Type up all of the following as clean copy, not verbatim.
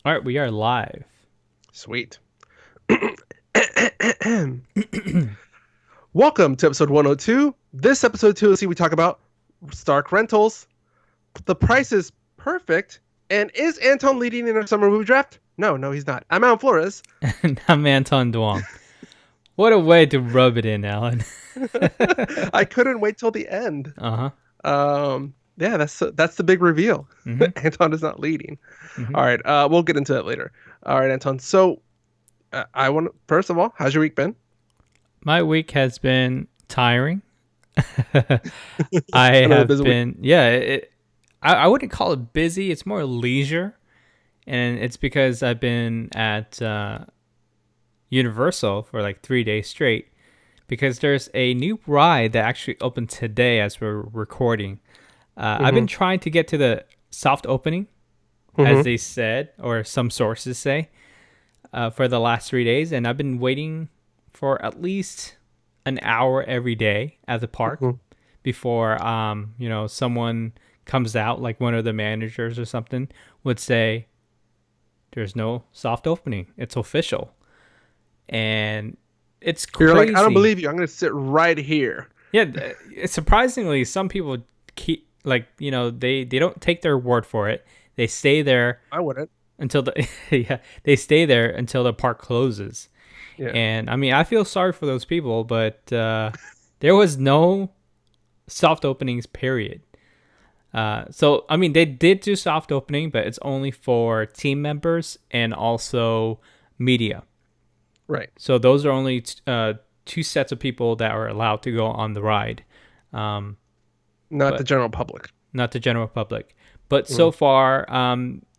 All right, we are live. Sweet. Welcome to episode 102. This episode 2OC, we talk about Stark Rentals. The price is perfect. And is Anton leading in our summer movie draft? No, he's not. I'm Alan Flores. And I'm Anton Duong. What a way to rub it in, Alan. I couldn't wait till the end. Uh-huh. Yeah, that's the big reveal. Mm-hmm. Anton is not leading. Mm-hmm. All right, we'll get into that later. All right, Anton. So, I want first of all, how's your week been? My week has been tiring. I Another have busy week. been, yeah, I wouldn't call it busy. It's more leisure. And it's because I've been at Universal for like 3 days straight because there's a new ride that actually opened today as we're recording. I've Mm-hmm. been trying to get to the soft opening, as Mm-hmm. they said, or some sources say, for the last 3 days, and I've been waiting for at least an hour every day at the park Mm-hmm. before someone comes out, like one of the managers or something would say, "There's no soft opening. It's official," and it's You're like, I don't crazy. believe you. I'm gonna sit right here. Yeah, surprisingly, some people keep like they don't take their word for it. They stay there I wouldn't. until the yeah, they stay there until the park closes. Yeah. And I mean, I feel sorry for those people, but there was no soft openings period. So I mean, they did do soft opening, but it's only for team members and also media. Right. So those are only two sets of people that are allowed to go on the ride, um, Not the but general public. not the general public. But so Mm. far,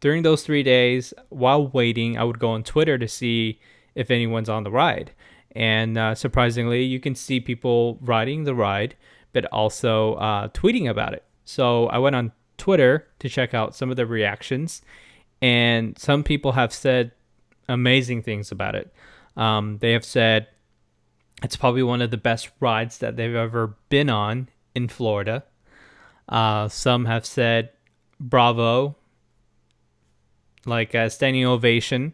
during those 3 days, while waiting, I would go on Twitter to see if anyone's on the ride. And surprisingly, you can see people riding the ride, but also tweeting about it. So I went on Twitter to check out some of the reactions, and some people have said amazing things about it. They have said it's probably one of the best rides that they've ever been on in Florida. Some have said bravo, like a standing ovation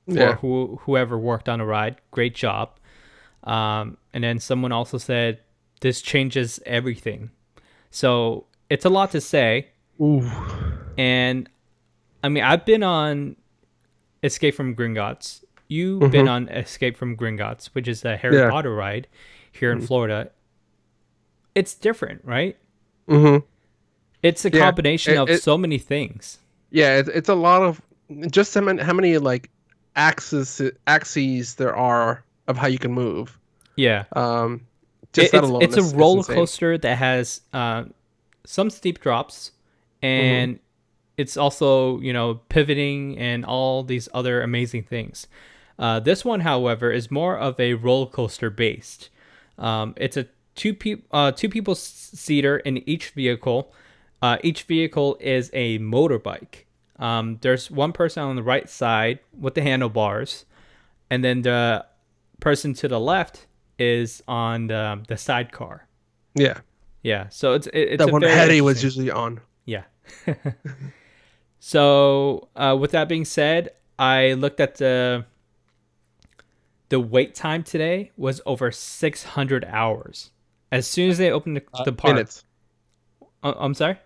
for Yeah. whoever worked on a ride. Great job. And then someone also said this changes everything. So it's a lot to say. Ooh. And I mean, I've been on Escape from Gringotts. You've been Hmm. on Escape from Gringotts, which is a Harry Yeah. Potter ride here in Florida. It's different, right? Hmm. It's a Yeah. combination It, of it so many things. yeah, it's a lot of just how many like axes there are of how you can move. Yeah. Um It, just that it's alone it's a is roller insane. coaster that has some steep drops, Hmm. and it's also pivoting and all these other amazing things. This one, however, is more of a roller coaster based. It's a two people seater in each vehicle. Each vehicle is a motorbike. There's one person on the right side with the handlebars, and then the person to the left is on the sidecar. Yeah. Yeah, so it's That a one very Hetty was interesting. usually on. Yeah. So with that being said, I looked at the wait time today was over 600 hours. As soon as they opened the park, Minutes. I'm sorry.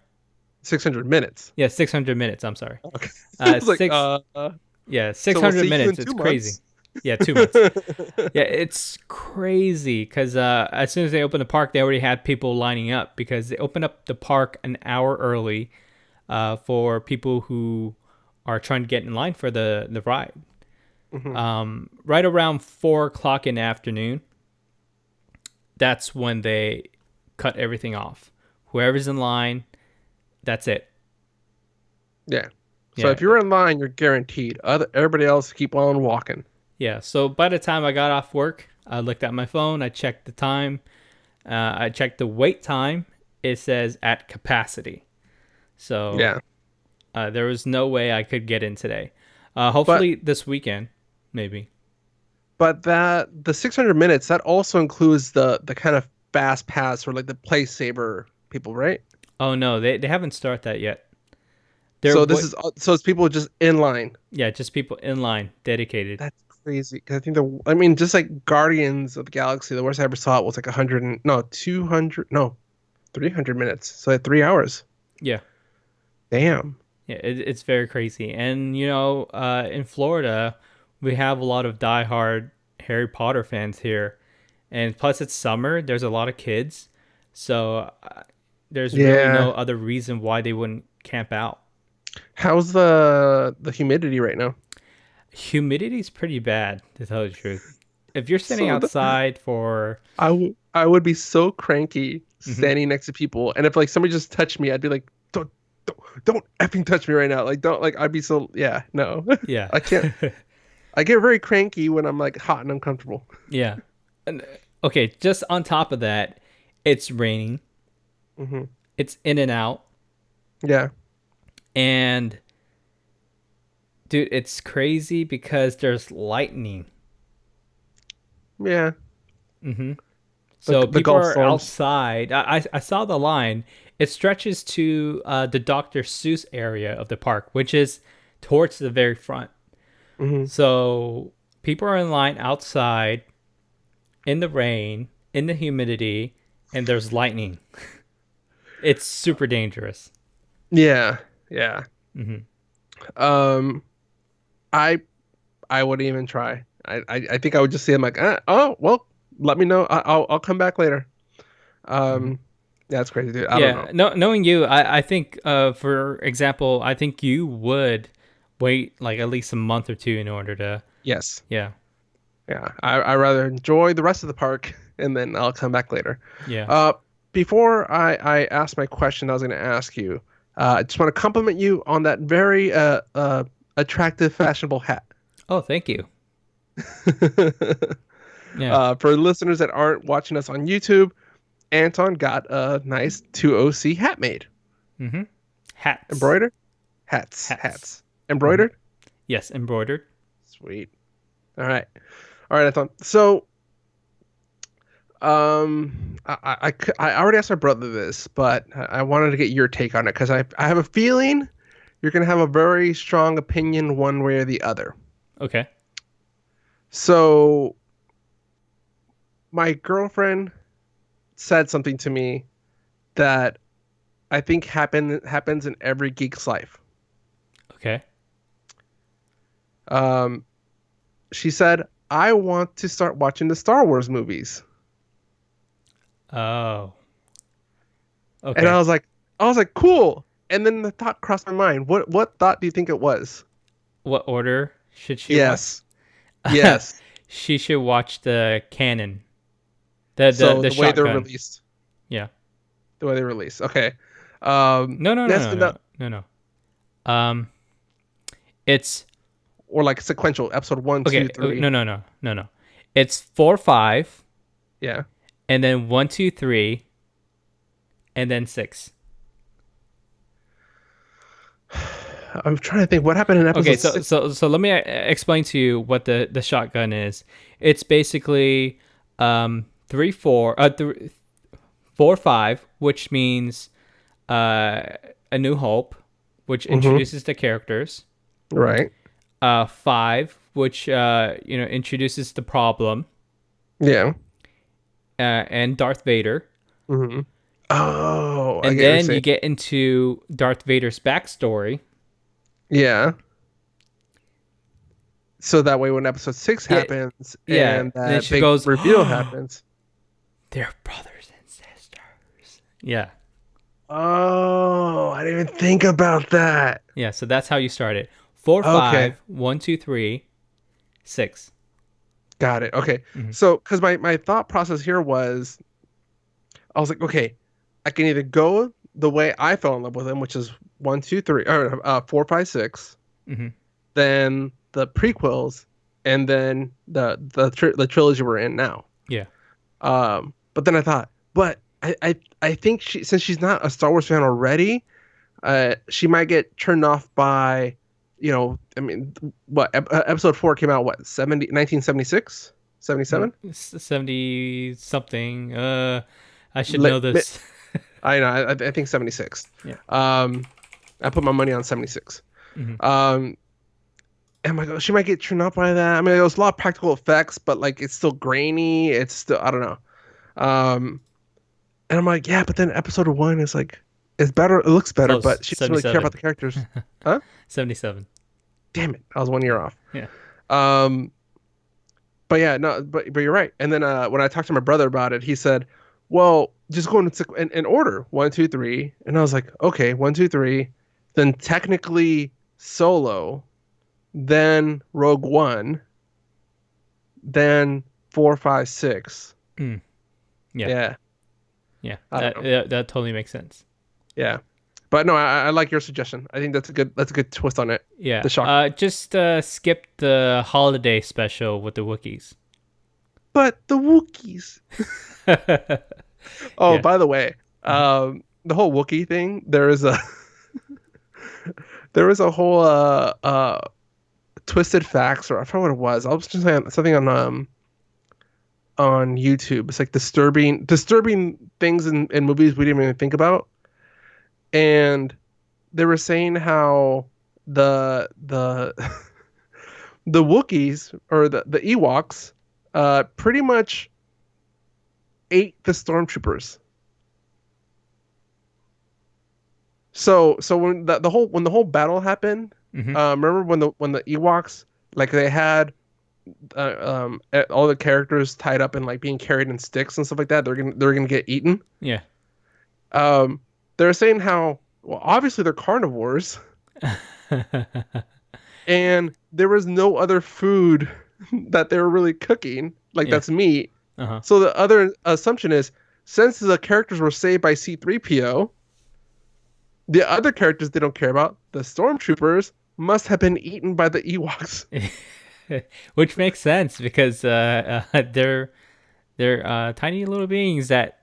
600 minutes. Yeah, 600 minutes. I'm sorry. Okay. I was like, Six. Yeah, so we'll 600 see you in minutes. It's two crazy. months. Yeah, 2 months. Yeah, it's crazy because as soon as they opened the park, they already had people lining up because they opened up the park an hour early for people who are trying to get in line for the ride. Hmm. Right around 4 o'clock in the afternoon, that's when they cut everything off. Whoever's in line, that's it. Yeah. So Yeah, if you're in line, you're guaranteed. Everybody else keep on walking. yeah. So by the time I got off work, I looked at my phone. I checked the time. I checked the wait time. It says at capacity. So Yeah. there was no way I could get in today. But Hopefully this weekend, maybe. But that the 600 minutes that also includes the kind of fast pass or like the play saver people, right? Oh no, they haven't started that yet. They're So it's people just in line. yeah, just people in line, dedicated. That's crazy. 'Cause I think I mean, just like Guardians of the Galaxy, the worst I ever saw it was like 100 and no 200 no 300 minutes. So at 3 hours. Yeah. Damn. Yeah, it's very crazy. And in Florida, we have a lot of diehard Harry Potter fans here, and plus it's summer. There's a lot of kids, so there's really Yeah. no other reason why they wouldn't camp out. How's the humidity right now? Humidity's pretty bad, to tell you the truth. If you're sitting So outside for, I would be so cranky Mhm. standing next to people, and if like somebody just touched me, I'd be like, don't effing touch me right now. Like don't like I'd be so yeah no, Yeah, I can't. I get very cranky when I'm like hot and uncomfortable. yeah. And, okay, just on top of that, it's raining. Hmm. It's in and out, Yeah, and dude, it's crazy because there's lightning. yeah. Hmm. The So the people Gulf are storms. outside. I saw the line. It stretches to the Dr. Seuss area of the park, which is towards the very front. Hmm. So people are in line outside in the rain, in the humidity, and there's lightning. It's super dangerous. Yeah, yeah. Hmm. Um, I I wouldn't even try. I think I would just see him like, oh well, let me know. I'll come back later. Hmm. Um, yeah, that's crazy, dude. I don't Yeah, know. no, knowing you, I think, for example, I think you would wait like at least a month or two in order to, Yes. yeah, Yeah, I rather enjoy the rest of the park and then I'll come back later. yeah. Uh, before I ask my question, I was going to ask you. I just want to compliment you on that very attractive, fashionable hat. Oh, thank you. Yeah. For listeners that aren't watching us on YouTube, Anton got a nice 2OC hat made. Mm-hmm. Hats. Embroidered? Hats. Hats. Hats. Mm-hmm. Embroidered? Yes, embroidered. Sweet. All right. All right, Anton. So I already asked my brother this, but I wanted to get your take on it because I have a feeling you're gonna have a very strong opinion one way or the other. Okay. So my girlfriend said something to me that I think happens in every geek's life. Okay. Um, she said, "I want to start watching the Star Wars movies," Oh. and Okay. I was like, "Cool." And then the thought crossed my mind. What thought do you think it was? What order should she watch? Yes. Yes. She should watch the canon. The the So the the way they're shotgun. released, Yeah. the way they release. Okay. No, no, no, Yes, no, no, no, no. It's or like sequential, episode one, okay. two, three. No, no, no, no, no. It's 4, 5, Yeah. and then 1, 2, 3, and then 6. I'm trying to think what happened in Okay, episode so six. so let me explain to you what the shotgun is. It's basically 3, 4, 4, 5, which means uh, A New Hope, which Mm-hmm. introduces the characters. Right. 5, which introduces the problem, Yeah. and Darth Vader. Mm-hmm. Oh, I And get what you're then you saying. get into Darth Vader's backstory. Yeah. So that way, when episode six Yeah, happens yeah. and And then that she big goes, reveal "Oh, happens. they're brothers and sisters." Yeah, Oh, I didn't even think about that. yeah. So that's how you start it. 4, Okay. 5, 1, 2, 3, 6. Got it. Okay. Mm-hmm. So, because my thought process here was, I was like, okay, I can either go the way I fell in love with him, which is one, two, three, or four, five, six, Mm-hmm. then the prequels, and then the trilogy we're in now. Yeah. But then I thought, but I think since she's not a Star Wars fan already, she might get turned off by, I mean, what episode 4 came out, what, 1976, 77? 70 something. I should Li- know mi- this. I know, I think 76. Yeah. Um, I put my money on 76. Hmm. Um, and I'm like, oh, she might get turned off by that. I mean, there was a lot of practical effects, but like it's still grainy. It's still, I don't know. Um, and I'm like, yeah, but then episode one is like, it's better. It looks better, Close. but she doesn't really care about 77. the characters. Huh? 77. Damn it. I was 1 year off. Yeah. Um, but yeah, no, but you're right. And then when I talked to my brother about it, he said, well, just go in order, one, two, three. And I was like, okay, one, two, three. Then technically Solo, then Rogue One, then four, five, six. Mm. Yeah. Yeah, Yeah. I don't know. That totally makes sense. Yeah, but no, I like your suggestion. I think that's a good twist on it. Yeah. The shock. Just skip the holiday special with the Wookiees. But the Wookiees. Oh, Yeah. by the way, Mhm. the whole Wookiee thing. There was a whole twisted facts, or I forgot what it was. I was just saying something on YouTube. It's like disturbing things in movies we didn't even think about. And they were saying how the the Wookiees or the Ewoks pretty much ate the stormtroopers. So when the whole battle happened, Mhm. remember when the Ewoks, like, they had all the characters tied up and like being carried in sticks and stuff like that. They're gonna get eaten. Yeah. Um, they're saying how, well, obviously they're carnivores, and there was no other food that they were really cooking, like, Yeah. that's meat. Uh-huh. So the other assumption is, since the characters were saved by C-3PO, the other characters they don't care about, the stormtroopers, must have been eaten by the Ewoks. Which makes sense because they're tiny little beings that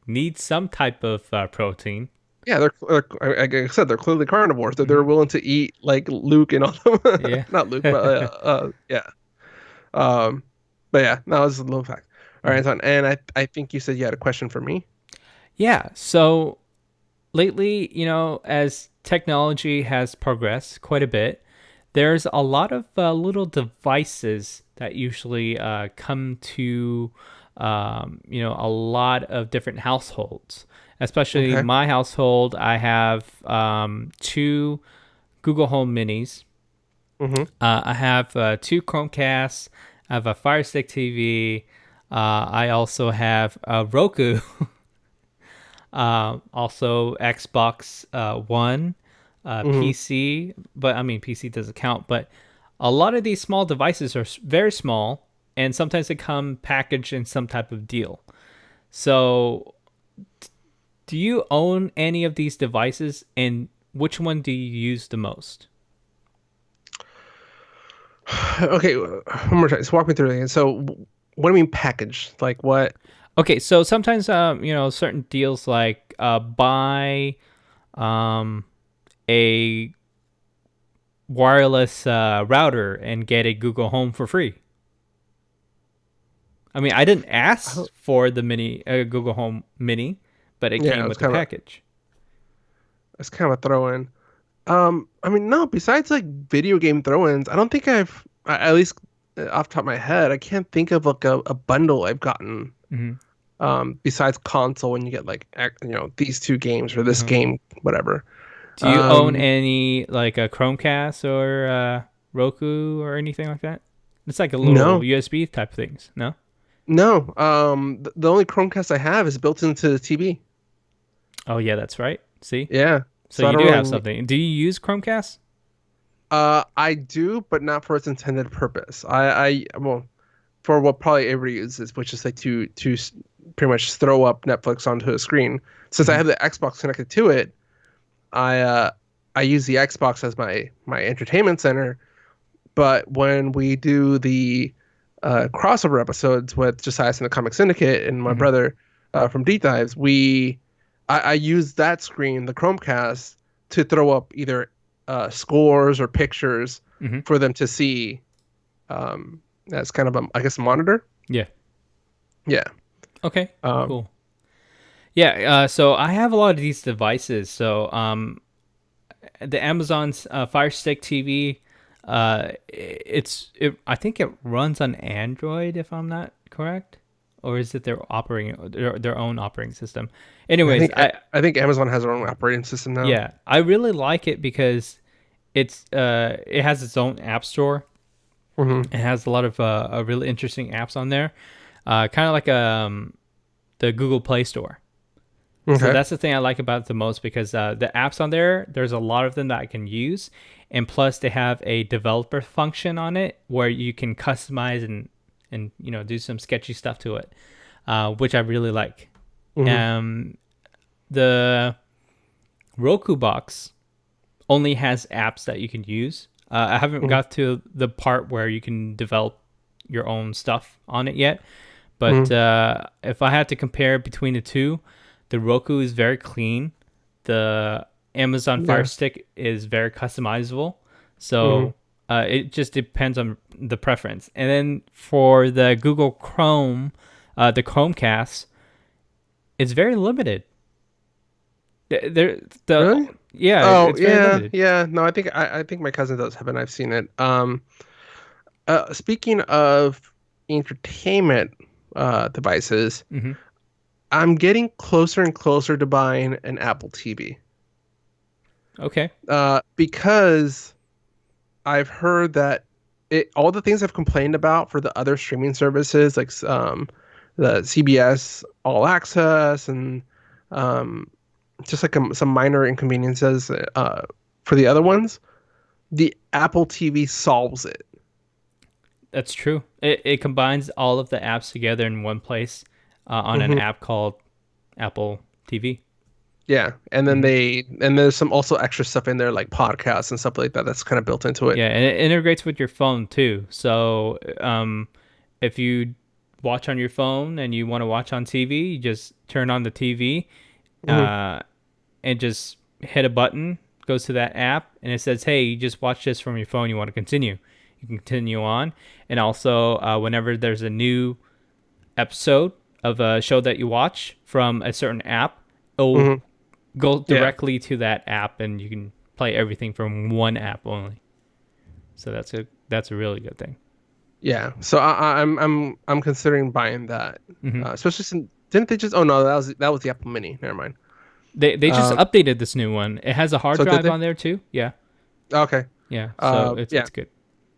need some type of protein. Yeah, like I said, they're clearly carnivores. They're Hmm. willing to eat like Luke and all them. Yeah. Not Luke, but yeah. Um, but yeah, that was a little fact. All right, Mhm. son. And I think you said you had a question for me. Yeah. So lately, as technology has progressed quite a bit, there's a lot of little devices that usually come to, a lot of different households. Especially Okay. my household, I have two Google Home Minis. Mm-hmm. I have two Chromecasts. I have a Fire Stick TV. I also have a Roku. Also Xbox One, Mm-hmm. PC, but I mean PC doesn't count. But a lot of these small devices are very small, and sometimes they come packaged in some type of deal. So, do you own any of these devices, and which one do you use the most? Okay, one more time. So walk me through it again. So, what do you mean package? Like what? Okay, so sometimes certain deals like buy um a wireless router and get a Google Home for free. I mean, I didn't ask Oh, for the mini Google Home Mini, but it yeah, came with the package. it's kind of a throw in. I mean, no. Besides like video game throw-ins, I don't think at least off the top of my head, I can't think of like a bundle I've gotten. Hmm. Besides console, when you get like these two games or this Uh-huh. game, whatever. Do you own Um, any like a Chromecast or Roku or anything like that? It's like a little no, USB type things. No. no. The only Chromecast I have is built into the TV. Oh yeah, that's right. See, Yeah, so so I you don't do really have need. something. Do you use Chromecast? I do, but not for its intended purpose. Well, for what probably everybody uses, which is like to pretty much throw up Netflix onto a screen. Since I Hmm. have the Xbox connected to it, I uh I use the Xbox as my entertainment center. But when we do the crossover episodes with Josiah and the Comic Syndicate and my Hmm. brother from Deep Dives, I use that screen, the Chromecast, to throw up either scores or pictures Hmm. for them to see. As kind of I guess, a monitor. Yeah. Yeah. Okay. Um, Cool. Yeah. So I have a lot of these devices. So the Amazon's Fire Stick TV. I think it runs on Android if I'm not correct, or is it their own operating system? I Anyways, think I think Amazon has their own operating system now. yeah, I really like it because it has its own app store. Hmm. It has a lot of really interesting apps on there, kind of like the Google Play Store. So Okay. that's the thing I like about it the most because the apps on there, there's a lot of them that I can use, and plus they have a developer function on it where you can customize and do some sketchy stuff to it, which I really like. Hmm. Um, the Roku box only has apps that you can use. I haven't Hmm. got to the part where you can develop your own stuff on it yet, but Hmm. if I had to compare between the two, the Roku is very clean. The Amazon Fire Yeah. Stick is very customizable. Hmm. So it just depends on the preference. And then for the Google Chrome, the Chromecast, it's very limited. There, the Really? yeah, Oh it's very yeah, limited. yeah. No, I think my cousin does have it. I've seen it. Speaking of entertainment devices, Hmm. I'm getting closer and closer to buying an Apple TV. Okay. Because I've heard that all the things I've complained about for the other streaming services, like the CBS All Access and um, just like some minor inconveniences for the other ones, the Apple TV solves it. That's true. It combines all of the apps together in one place on an Hmm. app called Apple TV. Yeah, and then Hmm. there's some also extra stuff in there like podcasts and stuff like that that's kind of built into it. Yeah, and it integrates with your phone too. So if you watch on your phone and you want to watch on TV, you just turn on the TV Hmm. uh, and just hit a button, goes to that app, and it says, "Hey, you just watched this from your phone. You want to continue? You can continue on." And also, whenever there's a new episode of a show that you watch from a certain app, it'll Hmm. go Yeah, directly to that app, and you can play everything from one app only. So that's a really good thing. yeah. So I'm considering buying that, Hmm. especially since didn't they just? Oh no, that was the Apple Mini. Never mind. They just Um, updated this new one. It has a hard so did drive they? on there too. Yeah, Okay. yeah. So it's Yeah, it's good.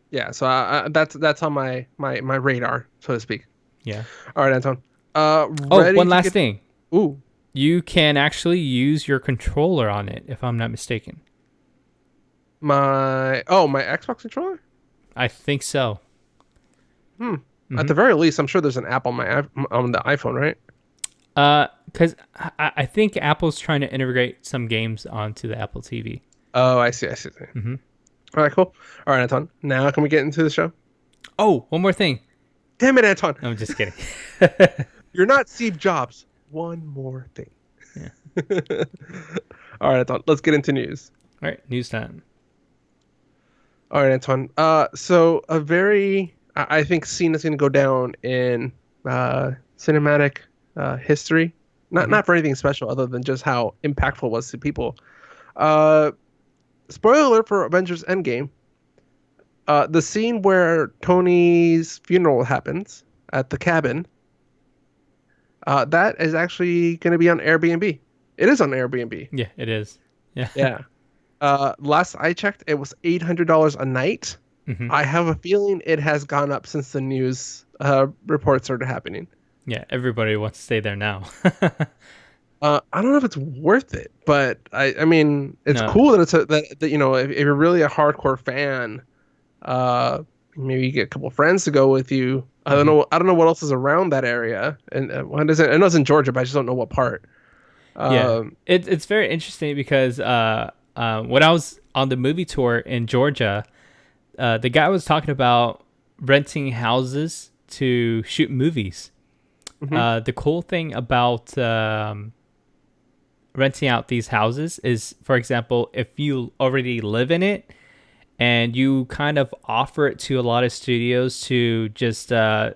yeah. So that's on my radar, so to speak. Yeah. All right, Anton. Oh, Ready one to last get? thing. Ooh, You can actually use your controller on it, if I'm not mistaken. my Xbox controller. I think so. Hmm. At Mm-hmm. the very least, I'm sure there's an app on the iPhone, right? Because I think Apple's trying to integrate some games onto the Apple TV. Oh, I see. I see. Mm-hmm. All right, cool. All right, Anton. Now can we get into the show? Oh, one more thing. Damn it, Anton. No, I'm just kidding. You're not Steve Jobs. One more thing. Yeah. All right, Anton. Let's get into news. All right, news time. All right, Anton. So a very, I think, scene that's going to go down in cinematic history. Not Mm-hmm. not for anything special, other than just how impactful it was to people. Uh, Spoiler alert for Avengers Endgame. The scene where Tony's funeral happens at the cabin. That is actually going to be on Airbnb. It is on Airbnb. Yeah, it is. Yeah. Yeah. Last I checked, it was $800 a night. Mm-hmm. I have a feeling it has gone up since the news reports started happening. Yeah, everybody wants to stay there now. I don't know if it's worth it, but I mean, it's No. cool that that if you're really a hardcore fan, uh, maybe you get a couple friends to go with you. Mm-hmm. I don't know what else is around that area, and what is it? I know it's in Georgia, but I just don't know what part. Yeah, Um, it's very interesting because when I was on the movie tour in Georgia, the guy was talking about renting houses to shoot movies. mhm, The cool thing about renting out these houses is, for example, if you already live in it and you kind of offer it to a lot of studios to just have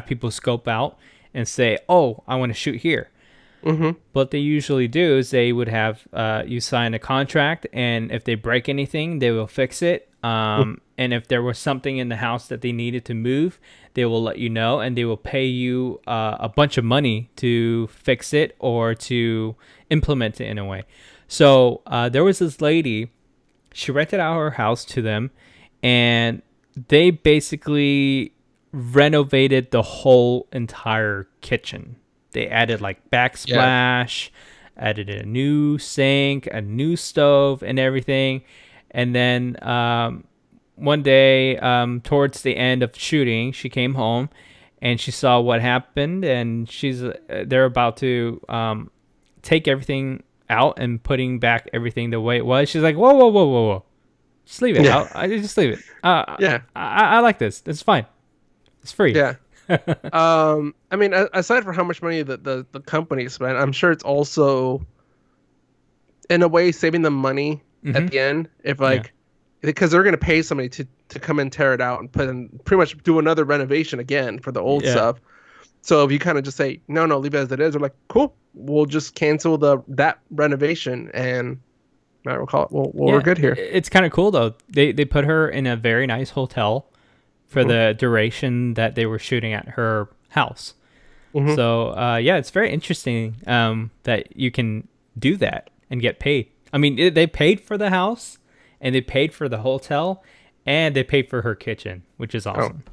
people scope out and say, "Oh, I want to shoot here." Mm-hmm. What they usually do is they would have you sign a contract, and if they break anything, they will fix it. And if there was something in the house that they needed to move, they will let you know, and they will pay you a bunch of money to fix it or to implement it in a way. So there was this lady. She rented out her house to them, and they basically renovated the whole entire kitchen. They added like Yeah. backsplash, added a new sink, a new stove, and everything. And then one day, towards the end of shooting, she came home and she saw what happened, and they're about to take everything out and putting back everything the way it was. She's like, whoa, whoa, whoa, whoa, whoa. Just leave it. Yeah. I just leave it. Yeah. I like this. It's fine. It's free. Yeah. I mean, aside from how much money the company spent, I'm sure it's also in a way saving them money at Mm-hmm. the end. If Yeah. like, because they're gonna pay somebody to come and tear it out and put in pretty much do another renovation again for the old Yeah. stuff. So if you kind of just say no, no, leave it as it is, they're like, cool, we'll just cancel that renovation and I will call it. Well, we're Yeah. good here. It's kind of cool though. They put her in a very nice hotel for Hmm. the duration that they were shooting at her house. Hmm. So yeah, it's very interesting that you can do that and get paid. I mean, they paid for the house, and they paid for the hotel, and they paid for her kitchen, which is Oh, awesome.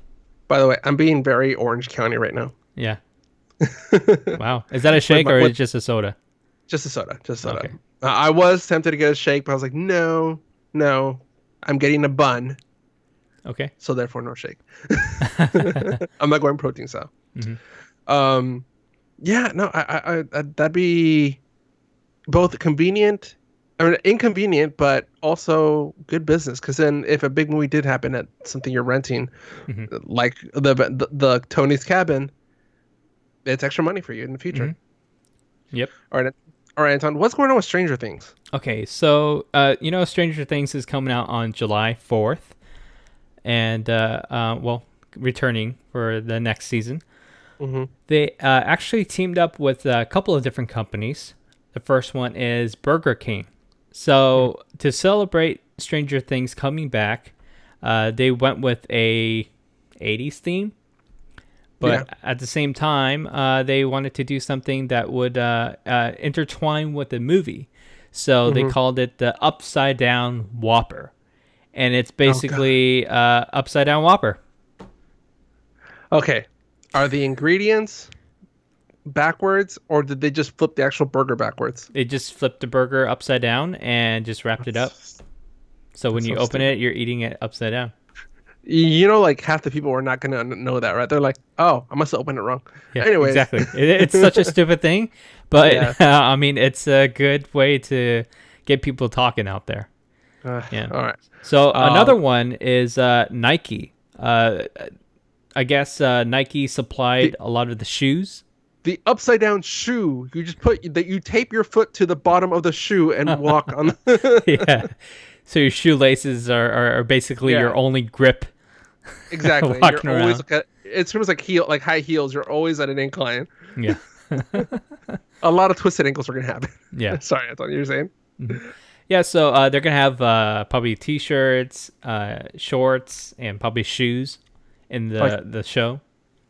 by the way, I'm being very Orange County right now. Yeah. Wow. Is that a with shake my or is it with just a soda? just a soda, just a soda. Okay. I was tempted to get a shake, but I was like, no, no, I'm getting a bun, Okay. so therefore no shake. I'm not going protein style. Hmm. Um, yeah, no, that'd be both convenient, I mean, inconvenient, but also good business. Because then, if a big movie did happen at something you're renting, Hmm. like the Tony's Cabin, it's extra money for you in the future. Hmm. Yep. All right, all right, Anton, what's going on with Stranger Things? Okay. So, Stranger Things is coming out on July 4th, and well, returning for the next season. Mm-hmm. They actually teamed up with a couple of different companies. The first one is Burger King. So to celebrate Stranger Things coming back, they went with a 80s theme, Yeah. but at the same time, they wanted to do something that would intertwine with the movie. So they Mm-hmm. called it the Upside Down Whopper, and it's Oh God. basically Upside Down Whopper. Okay. Are the ingredients backwards, or did they just flip the actual burger backwards? They just flipped the burger upside down and just wrapped it up. That's, So when that's you so open stupid. it, you're eating it upside down. You know, like half the people are not gonna know that, right? They're like, "Oh, I must have opened it wrong." Yeah, Anyways, exactly. It's such a stupid thing, yeah. but I mean, it's a good way to get people talking out there. Yeah. All right. So Um, another one is Nike. I guess Nike supplied the a lot of the shoes. the upside down shoe. You just put that you tape your foot to the bottom of the shoe and walk on. Yeah. So your shoelaces are basically your Yeah, only grip exactly. You're walking always around. like it's almost like high heels. You're always at an incline. Yeah. A lot of twisted ankles are gonna happen. Yeah. Sorry, I thought you were saying Yeah, so they're gonna have probably t-shirts, shorts, and probably shoes in like the show.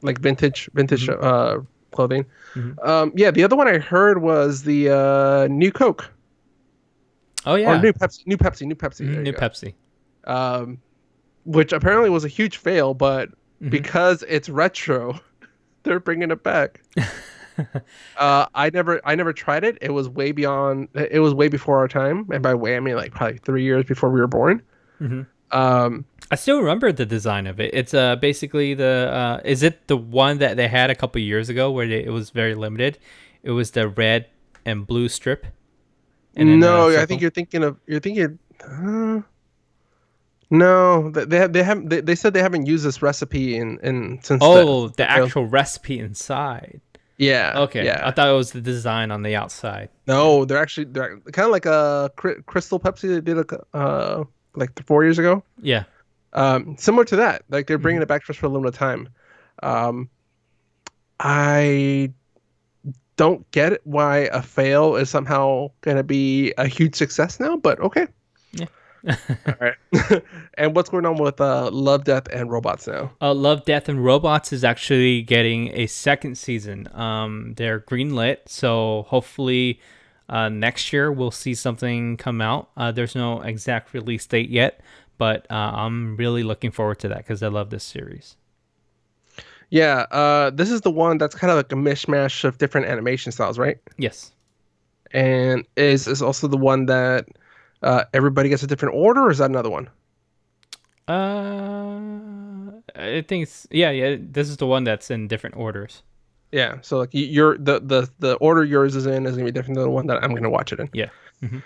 vintage Hmm. clothing. Hmm. Yeah, the other one I heard was the new Coke Oh or yeah, New Pepsi. There new you Pepsi. go. Which apparently was a huge fail, but Hmm. because it's retro, they're bringing it back. I never tried it. It was way beyond. It was way before our time, and by way I mean like probably 3 years before we were born. Hmm. Um, I still remember the design of it. It's basically the is it the one that they had a couple years ago where it was very limited? It was the red and blue strip, and then the no, I think circle. you're thinking. No, they said they haven't used this recipe in since Oh, the the fail. actual recipe inside. Yeah, Okay, I yeah. thought it was the design on the outside. Yeah. No, they're kind of like a Crystal Pepsi they did like 4 years ago. Yeah. Similar to that. Like they're bringing Hmm. it back just for a limited time. Um, I don't get why a fail is somehow going to be a huge success now, but okay. Yeah. All right. And what's going on with Love, Death, and Robots now? Love, Death, and Robots is actually getting a second season. They're greenlit, so hopefully next year we'll see something come out. There's no exact release date yet, but I'm really looking forward to that because I love this series. Yeah, this is the one that's kind of like a mishmash of different animation styles, right? Yes. And is also the one that everybody gets a different order, or is that another one? I think it's yeah. This is the one that's in different orders. Yeah, so like you're the order yours is in is gonna be different than the one that I'm gonna watch it in. Yeah. Hmm.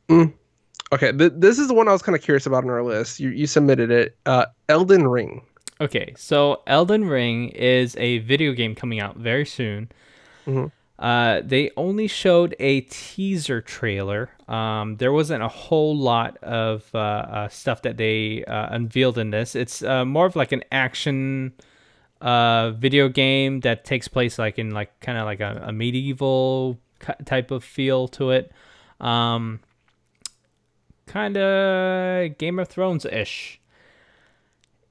Mm. Okay, this is the one I was kind of curious about on our list. You submitted it. Elden Ring. Okay, so Elden Ring is a video game coming out very soon. Hmm. They only showed a teaser trailer. There wasn't a whole lot of stuff that they unveiled in this. It's more of like an action video game that takes place like in like kind of like a medieval type of feel to it. Um, Kind of Game of Thrones ish.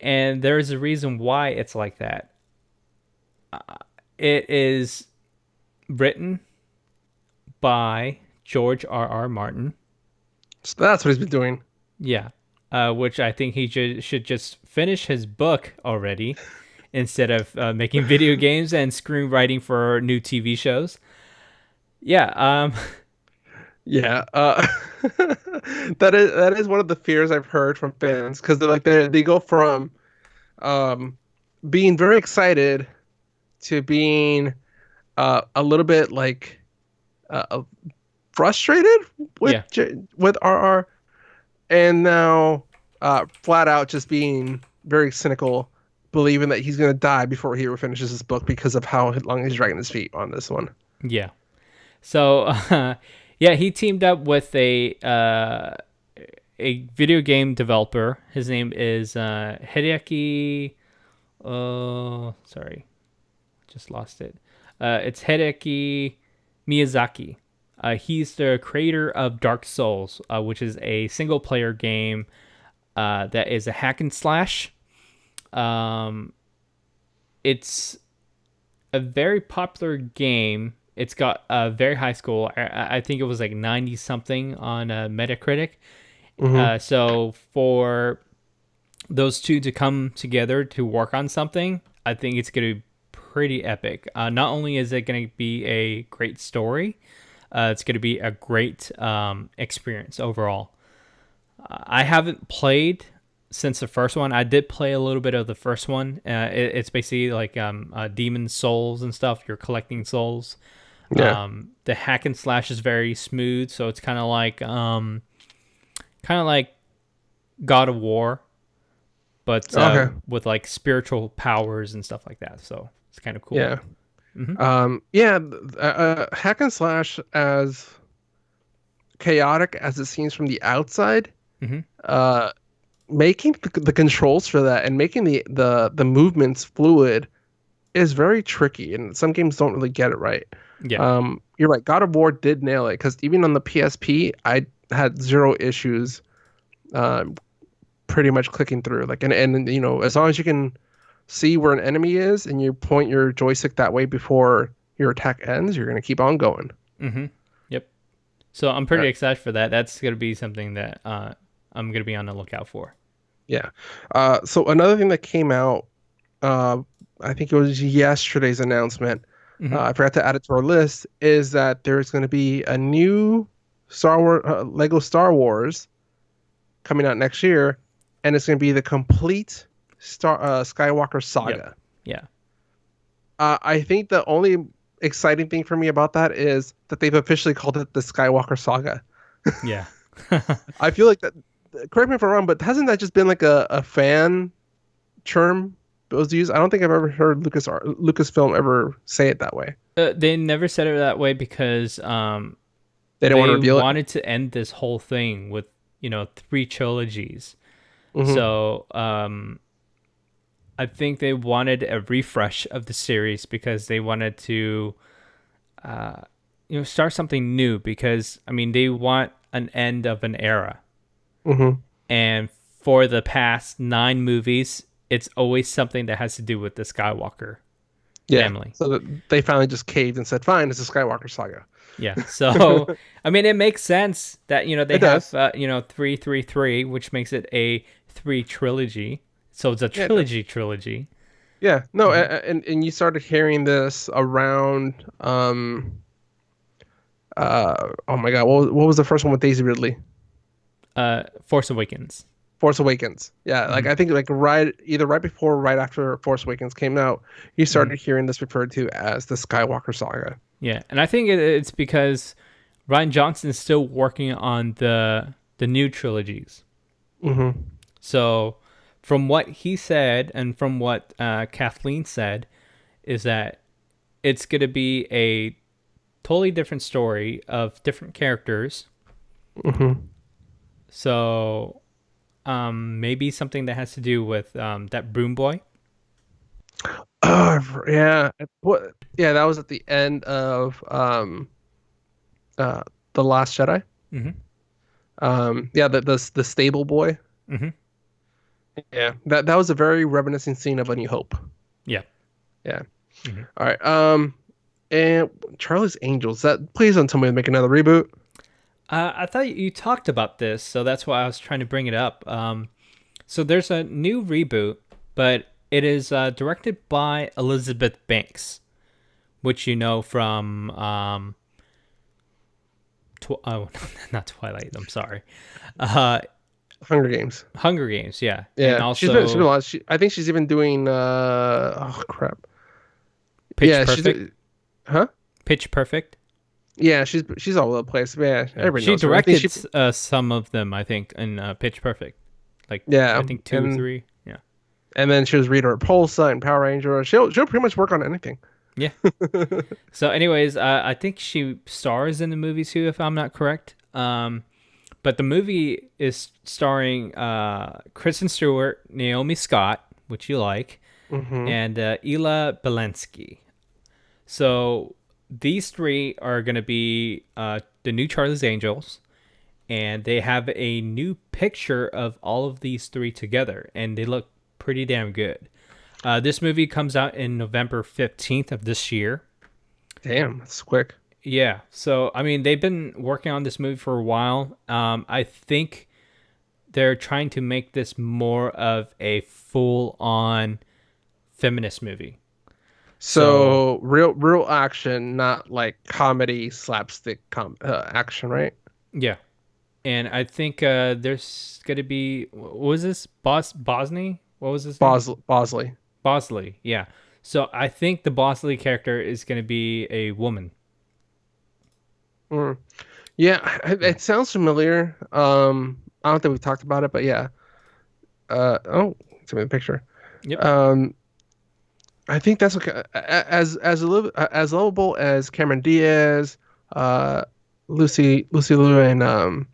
And there's a reason why it's like that. It is written by George R. Martin. So that's what he's been doing. Yeah. Which I think he should just finish his book already instead of making video games and screenwriting for new TV shows. Yeah. Yeah, that is one of the fears I've heard from fans because they go from um being very excited to being a little bit like uh, frustrated with Yeah. with RR, and now flat out just being very cynical, believing that he's gonna die before he ever finishes his book because of how long he's dragging his feet on this one. Yeah. So, yeah, he teamed up with a video game developer. His name is Hideaki. Oh, sorry, just lost it. It's Hideki Miyazaki. He's the creator of Dark Souls, which is a single player game that is a hack and slash. Um, it's a very popular game. It's got a very high score. I think it was like 90 something on Metacritic. Hmm. So for those two to come together to work on something, I think it's going to be pretty epic. Not only is it going to be a great story, it's going to be a great experience overall. I haven't played since the first one. I did play a little bit of the first one. It's basically like demon souls and stuff. You're collecting souls. Yeah. The hack and slash is very smooth, so it's kind of like God of War, but Okay. with like spiritual powers and stuff like that. So it's kind of cool. Yeah. Hmm. Yeah. Hack and slash, as chaotic as it seems from the outside, Hmm. uh, making the controls for that and making the movements fluid is very tricky, and some games don't really get it right. Yeah. You're right. God of War did nail it because even on the PSP, I had zero issues, uh, pretty much clicking through. Like, and as long as you can see where an enemy is and you point your joystick that way before your attack ends, you're gonna keep on going. Hmm. Yep. So I'm Uh, pretty excited for that. That's gonna be something that I'm gonna be on the lookout for. yeah. So another thing that came out, uh, I think it was yesterday's announcement. Hmm. I forgot to add it to our list. Is that there's going to be a new Star Wars Lego Star Wars coming out next year, and it's going to be the complete Skywalker Yep. saga. Yeah. I think the only exciting thing for me about that is that they've officially called it the Skywalker saga. Yeah. I feel like that. Correct me if I'm wrong, but hasn't that just been like a fan term that was used? I don't think I've ever heard Lucasfilm ever say it that way. They never said it that way because They don't want to they reveal it. wanted to end this whole thing with three trilogies. Hmm. So I think they wanted a refresh of the series because they wanted to start something new because I mean they want an end of an era, Mm-hmm. and for the past 9 movies, it's always something that has to do with the Skywalker Yeah. family. So that they finally just caved and said, "Fine, it's a Skywalker saga." Yeah, so I mean it makes sense that they It have does. 333, which makes it a three trilogy. So it's a Yeah, it does. trilogy. Yeah. No, Hmm. and you started hearing this around oh my God, what was the first one with Daisy Ridley? Force Awakens. Force Awakens. Yeah, like Hmm. I think like either right before or right after Force Awakens came out, you Hmm. started hearing this referred to as the Skywalker saga. Yeah, and I think it's because Ryan Johnson is still working on the new trilogies. Mm-hmm. So, from what he said and from what Kathleen said, is that it's going to be a totally different story of different characters. Mm-hmm. So, maybe something that has to do with that broom boy. Yeah. What? Yeah, that was at the end of uh the Last Jedi. Mm-hmm. Yeah, the stable boy. Mm-hmm. Yeah, that was a very reminiscent scene of A New Hope. Yeah. Yeah. Mm-hmm. All right. And Charlie's Angels. That please don't tell me to make another reboot. I thought you talked about this, so that's why I was trying to bring it up. So there's a new reboot, but it is directed by Elizabeth Banks, which you know from oh, not Twilight. I'm sorry, uh, Hunger Games. Hunger Games. Yeah, and Yeah, she's been a also lot. I think she's even doing. Oh crap. Pitch Yeah, Perfect. huh? Pitch Perfect. Yeah, she's all over the place. Yeah, Yeah, everybody she knows her. I think directed she. some of them. I think in Pitch Perfect, like Yeah, I think two or and three. Yeah, then she was Rita Repulsa and Power Ranger. She'll pretty much work on anything. yeah. So, anyways, I think she stars in the movie too, if I'm not correct. But the movie is starring Kristen Stewart, Naomi Scott, which you like, Hmm. and Ela Belensky. So these three are going to be the new Charlie's Angels, and they have a new picture of all of these three together, and they look pretty damn good. This movie comes out in November 15th of this year. Damn, that's quick. Yeah, so I mean, they've been working on this movie for a while. I think they're trying to make this more of a full-on feminist movie. So So real action, not like comedy slapstick action, right? yeah, and I think there's gonna be what was this Bosny? What was his name? Bosley. Bosley. Yeah. So I think the Bosley character is gonna be a woman. Mm. Yeah, Yeah. it sounds familiar. I don't think we talked about it, but yeah. Oh, send me the picture. Yep. Um, I think that's okay. As lovable as Cameron Diaz, uh, Lucy Liu, and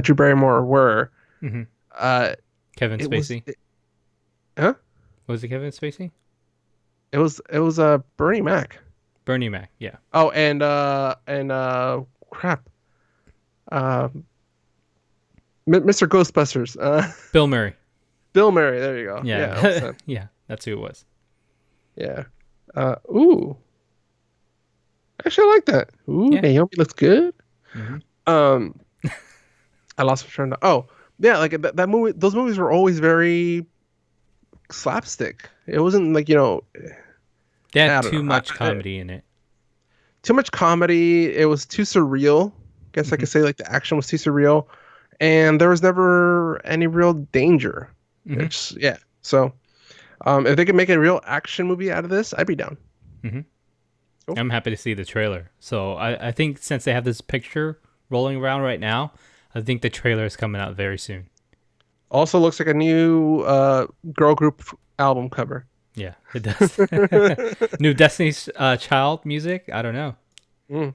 Drew Barrymore were. Hmm. Uh, Kevin it was, Spacey. huh? Was it Kevin Spacey? It was Bernie Mac. Bernie Mac. Yeah. Oh, and crap. Um, Mr. Ghostbusters. Bill Murray. Bill Murray. There you go. Yeah, that was Yeah. him. Yeah. That's who it was. Yeah. Ooh. Actually, I like that. Ooh, Yeah. Naomi looks good. Hmm. Um, I lost my train of. Oh, yeah, like that movie. Those movies were always very slapstick. It wasn't like They had I don't too know. much comedy in it. Too much comedy. It was too surreal. Guess I Hmm. could say like the action was too surreal, and there was never any real danger. Hmm. It's yeah. So, if they could make a real action movie out of this, I'd be down. Hmm. Cool. I'm happy to see the trailer. So I think since they have this picture rolling around right now, I think the trailer is coming out very soon. Also looks like a new girl group album cover. Yeah, it does. New Destiny's Child music? I don't know. Mm.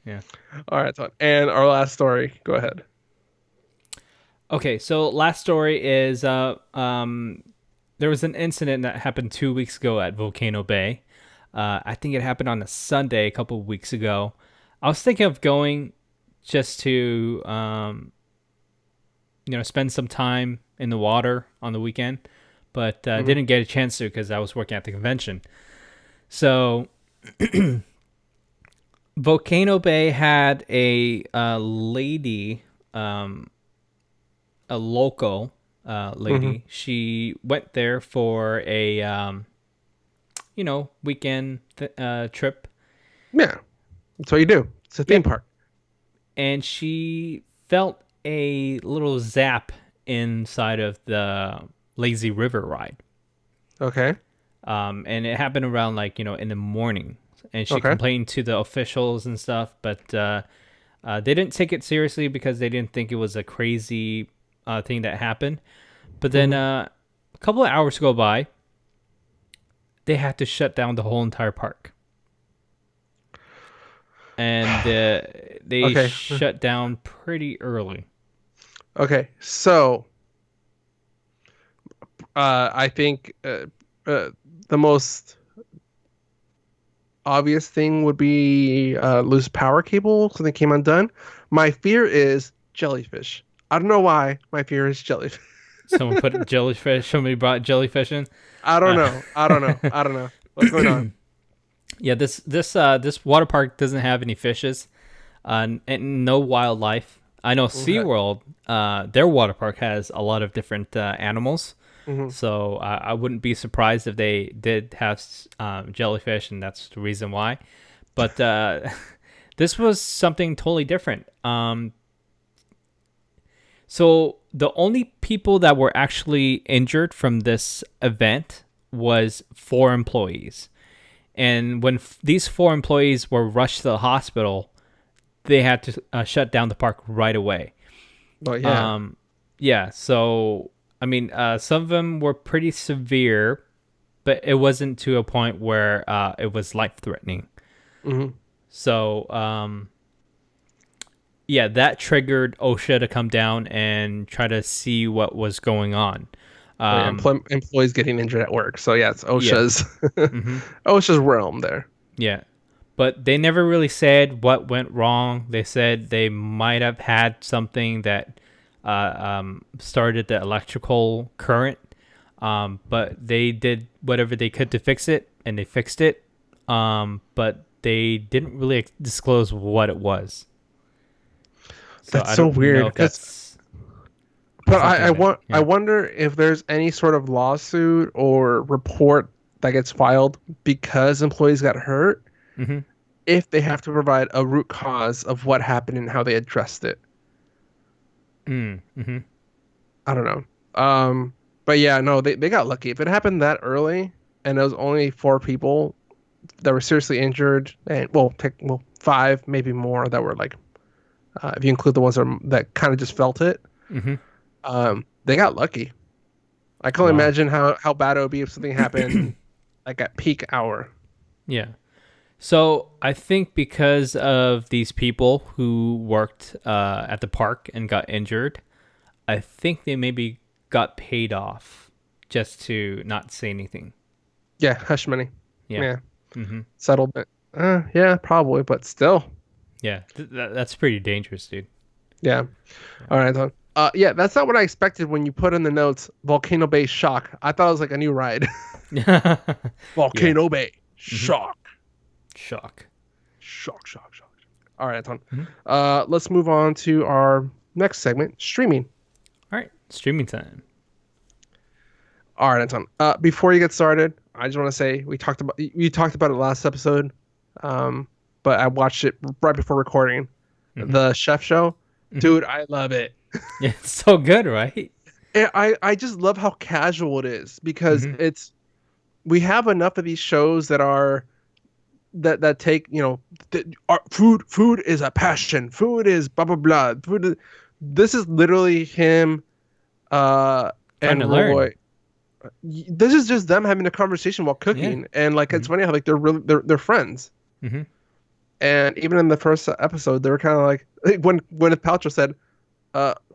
Yeah. All right, Todd. And our last story. Go ahead. Okay, so last story is there was an incident that happened 2 weeks ago at Volcano Bay. I think it happened on a Sunday a couple of weeks ago. I was thinking of going just to spend some time in the water on the weekend, but Hmm. didn't get a chance to because I was working at the convention. So Volcano Bay had a lady, a local Hmm. lady. She went there for a weekend trip, Yeah, that's what you do. It's a theme yep, park. and she felt a little zap inside of the lazy river ride. Okay. And it happened around like in the morning, and she Okay. complained to the officials and stuff, but they didn't take it seriously because they didn't think it was a crazy thing that happened. But then Hmm. a couple of hours go by, they had to shut down the whole entire park, and they Okay. shut down pretty early. Okay. So, I think the most obvious thing would be loose power cable, something came undone. My fear is jellyfish. I don't know why. My fear is jellyfish. Someone put jellyfish. Somebody brought jellyfish in. I don't Uh, know. I don't know. I don't know what's going on. yeah, this water park doesn't have any fishes, and no wildlife. I know Okay. SeaWorld, their water park has a lot of different animals, Hmm. so I wouldn't be surprised if they did have jellyfish, and that's the reason why. But this was something totally different. So the only people that were actually injured from this event was four employees. And when these four employees were rushed to the hospital, they had to shut down the park right away. But yeah. Um, yeah, so I mean, some of them were pretty severe, but it wasn't to a point where it was life threatening. Hmm. So yeah, that triggered OSHA to come down and try to see what was going on. Oh yeah. Um, Employees getting injured at work. So yeah, it's yeah, OSHA's hmm OSHA's realm there. yeah, but they never really said what went wrong. They said they might have had something that started the electrical current, but they did whatever they could to fix it, and they fixed it. But they didn't really disclose what it was. So That's I so don't know weird. if Because that's but something that I yeah. wonder if there's any sort of lawsuit or report that gets filed because employees got hurt, Mm-hmm. if they have to provide a root cause of what happened and how they addressed it. Mm-hmm. I don't know. But yeah, no, they got lucky. If it happened that early and there was only four people that were seriously injured, and well, five, maybe more that were like, if you include the ones that kind of just felt it, Mm-hmm. they got lucky. I can only Wow. imagine how bad it would be if something happened like at peak hour. Yeah. So I think because of these people who worked at the park and got injured, I think they maybe got paid off just to not say anything. Yeah, hush money. Yeah. Yeah, Mm-hmm. settlement. Yeah, probably, but still. Yeah. That's pretty dangerous, dude. Yeah. All right, then. Yeah, that's not what I expected when you put in the notes Volcano Bay shock. I thought it was like a new ride. Yeah. yeah. Volcano Bay Mm-hmm. shock. Shock. Shock, shock, shock. All right, Anton. Mm-hmm. Let's move on to our next segment, streaming. All right. Streaming time. All right, Anton. Before you get started, I just want to say we talked about it last episode, um, but I watched it right before recording. Mm-hmm. The chef show, Mm-hmm. dude, I love it. Yeah. It's so good, right? I just love how casual it is because Mm-hmm. we have enough of these shows that are that take food is a passion, food is blah blah blah, this is literally him uh Trying and to learn. Roy. This is just them having a conversation while Yeah. cooking, and like it's Mm-hmm. funny how like they're friends. Mm-hmm. And even in the first episode they were kind of like when Paltrow said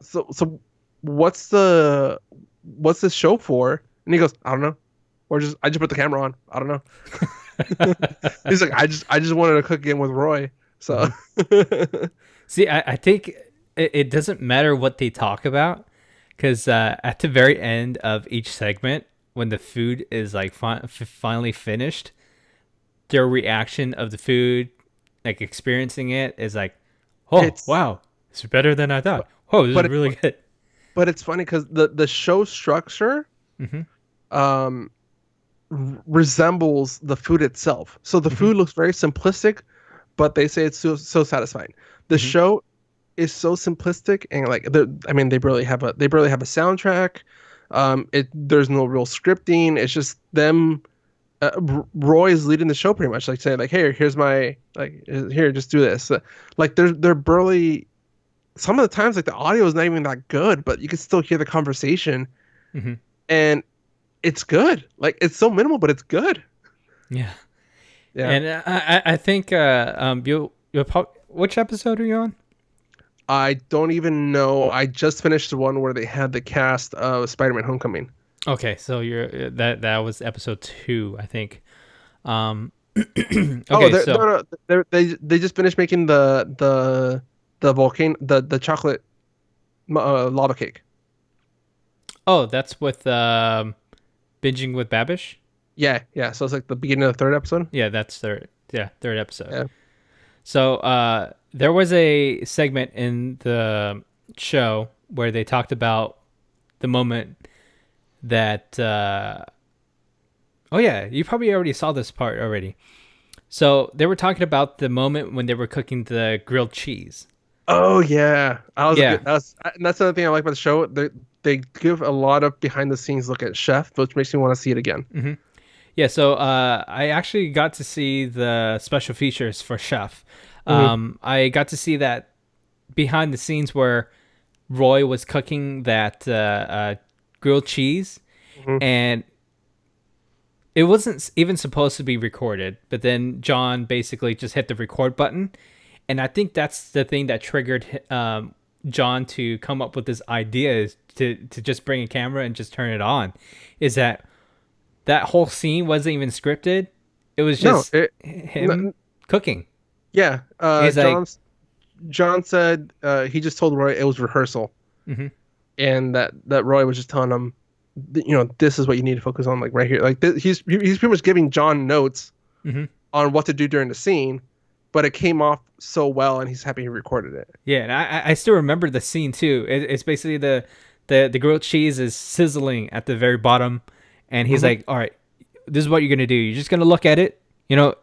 so what's this show for, and he goes, I don't know, or just I just put the camera on, I don't know. He's like, I just wanted to cook again with Roy. So Mhm. See, I think it doesn't matter what they talk about because at the very end of each segment, when the food is like finally finished, their reaction of the food, like experiencing it, is like, "Oh it's wow, it's better than I but thought. Oh, this is but it's really good." but it's funny because the show structure Hmm. um resembles the food itself. So the Hmm. food looks very simplistic, but they say it's so satisfying. The Hmm. show is so simplistic and like I mean they barely have a soundtrack. There's no real scripting. It's just them. Roy is leading the show pretty much, like saying like, "Hey, here's my like here, just do this." Like they're barely. Some of the times, like the audio is not even that good, but you can still hear the conversation, Hmm. and it's good. Like it's so minimal, but it's good. Yeah, Yeah. and I think which episode are you on? I don't even know. I just finished the one where they had the cast of Spider-Man: Homecoming. Okay, so you're that was episode 2, I think. Um, Oh, okay, so they just finished making the volcano the chocolate lava cake. oh, that's with binging with Babish. Yeah, yeah. So it's like the beginning of the third episode. Yeah, that's third episode. Yeah. So there was a segment in the show where they talked about the moment that oh yeah, you probably already saw this part already. So they were talking about the moment when they were cooking the grilled cheese. Oh yeah, I was a Yeah. good. And that's another thing I like about the show. They give a lot of behind the scenes look at Chef, which makes me want to see it again. Hmm. Yeah, so I actually got to see the special features for Chef. Hmm. I got to see that behind the scenes where Roy was cooking that grilled cheese, Hmm. and it wasn't even supposed to be recorded. But then John basically just hit the record button, and I think that's the thing that triggered John to come up with this idea is to just bring a camera and just turn it on. Is that whole scene wasn't even scripted? It was No, just him n- cooking. yeah. He's like, John said he just told Roy it was rehearsal, mm-hmm, and that Roy was just telling him, this is what you need to focus on, like right here. Like he's pretty much giving John notes mm-hmm. on what to do during the scene, but it came off so well, and he's happy he recorded it. Yeah, and I still remember the scene too. It's basically the grilled cheese is sizzling at the very bottom, and he's Hmm. like, "All right, this is what you're gonna do. You're just gonna look at it. You know,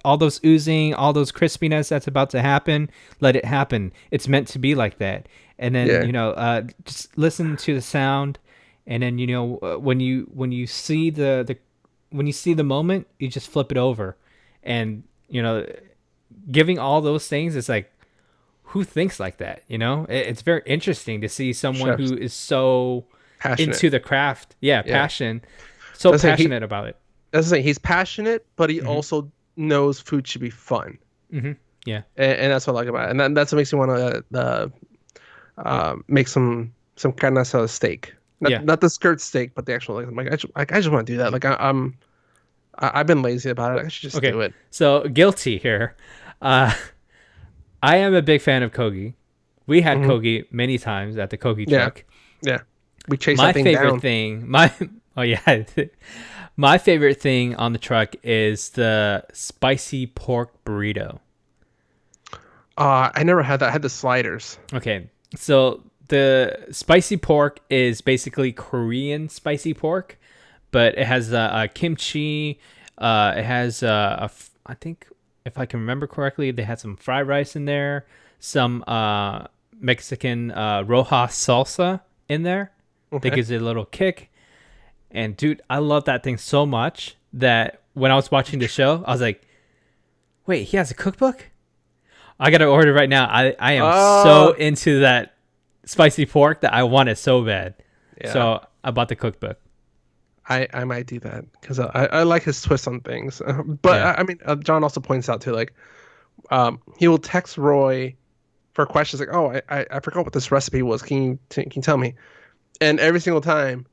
all those oozing, all those crispiness that's about to happen. Let it happen. It's meant to be like that. And then Yeah, just listen to the sound, and then when you see the when you see the moment, you just flip it over, and giving all those things is like who thinks like that? It's very interesting to see someone Chef's who is so passionate. into the craft. Yeah, Yeah, passion, so that's like passionate about it. that's the thing. He's passionate, but he Hmm. also knows food should be fun, Hmm. Yeah, and that's what I like about it. And that's what makes me want to make some carne asada steak. yeah. Not the skirt steak, but the actual like. I'm like I just want to do that. Like I've been lazy about it. I should just Okay, do it. so guilty here. Uh, I am a big fan of Kogi. We had Hmm. Kogi many times at the Kogi Yeah, truck. yeah. We chased that My thing favorite down. thing, my oh yeah, my favorite thing on the truck is the spicy pork burrito. I never had that. I had the sliders. Okay, so the spicy pork is basically Korean spicy pork, but it has kimchi. It has I think if I can remember correctly, they had some fried rice in there, some Mexican roja salsa in there. That Okay. gives it a little kick. And dude, I love that thing so much that when I was watching the show, I was like, "Wait, he has a cookbook? I gotta order right now." I am so Uh, into that spicy pork that I want it so bad. yeah. So I bought the cookbook. I might do that because I like his twist on things. But Yeah. I mean, John also points out too, like, he will text Roy for questions like, "Oh, I forgot what this recipe was. Can you tell me?" And every single time,